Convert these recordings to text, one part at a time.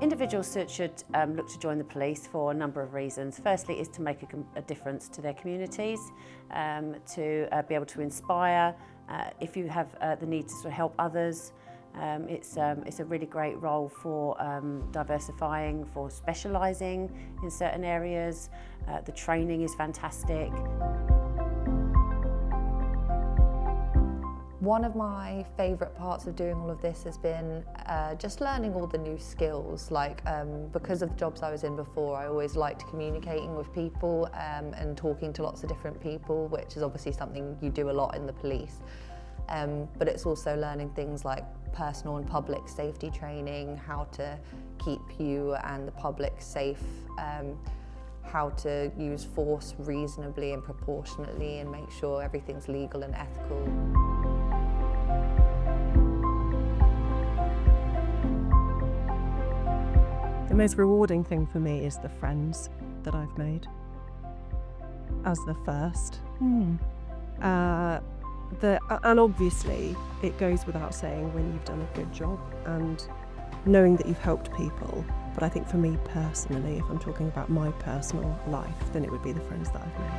Individuals should look to join the police for a number of reasons. Firstly is to make a difference to their communities, to be able to inspire. If you have the need to sort of help others, it's a really great role for diversifying, for specialising in certain areas. The training is fantastic. One of my favourite parts of doing all of this has been just learning all the new skills. Like because of the jobs I was in before, I always liked communicating with people and talking to lots of different people, which is obviously something you do a lot in the police. But it's also learning things like personal and public safety training, how to keep you and the public safe, how to use force reasonably and proportionately and make sure everything's legal and ethical. The most rewarding thing for me is the friends that I've made as the first. And obviously it goes without saying when you've done a good job and knowing that you've helped people. But I think for me personally, if I'm talking about my personal life, then it would be the friends that I've made.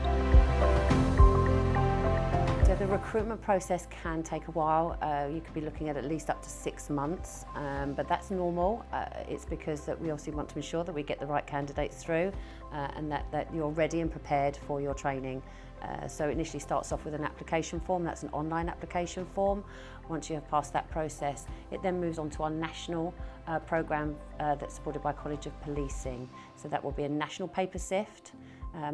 So the recruitment process can take a while. You could be looking at least up to 6 months, but that's normal. It's because that we obviously want to ensure that we get the right candidates through and that you're ready and prepared for your training. So it initially starts off with an application form. That's an online application form. Once you have passed that process, it then moves on to our national programme that's supported by College of Policing. So that will be a national paper sift.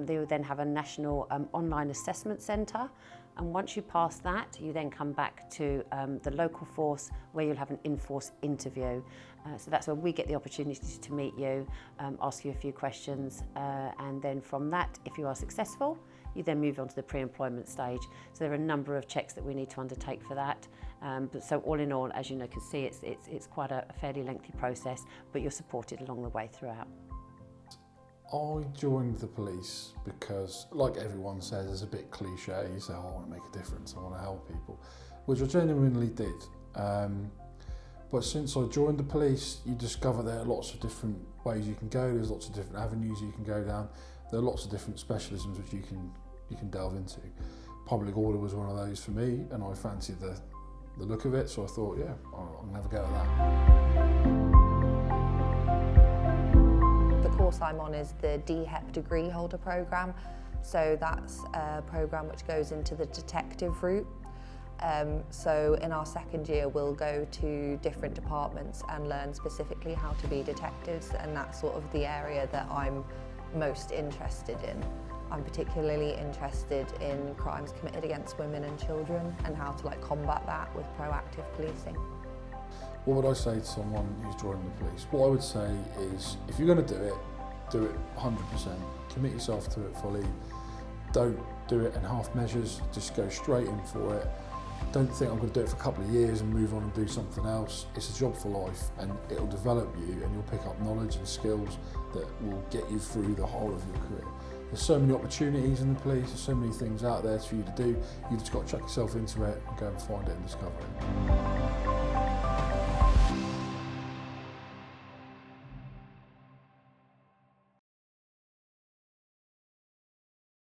They will then have a national online assessment centre. And once you pass that, you then come back to the local force where you'll have an in-force interview. So that's where we get the opportunity to meet you, ask you a few questions, and then from that, if you are successful, you then move on to the pre-employment stage. So there are a number of checks that we need to undertake for that. But so all in all, as you can see, it's quite a fairly lengthy process, but you're supported along the way throughout. I joined the police because, like everyone says, it's a bit cliche. You say, oh, I want to make a difference, I want to help people, which I genuinely did. But since I joined the police, you discover there are lots of different ways you can go. There's lots of different avenues you can go down. There are lots of different specialisms which you can delve into. Public order was one of those for me, and I fancied the look of it, so I thought, yeah, I'm gonna have a go at that. The course I'm on is the DHEP degree holder programme. So that's a programme which goes into the detective route. So in our second year we'll go to different departments and learn specifically how to be detectives, and that's sort of the area that I'm most interested in. I'm particularly interested in crimes committed against women and children and how to combat that with proactive policing. What would I say to someone who's joining the police? What I would say is, if you're going to do it 100%. Commit yourself to it fully. Don't do it in half measures, just go straight in for it. Don't think I'm going to do it for a couple of years and move on and do something else. It's a job for life, and it'll develop you, and you'll pick up knowledge and skills that will get you through the whole of your career. There's so many opportunities in the police, there's so many things out there for you to do. You've just got to chuck yourself into it and go and find it and discover it.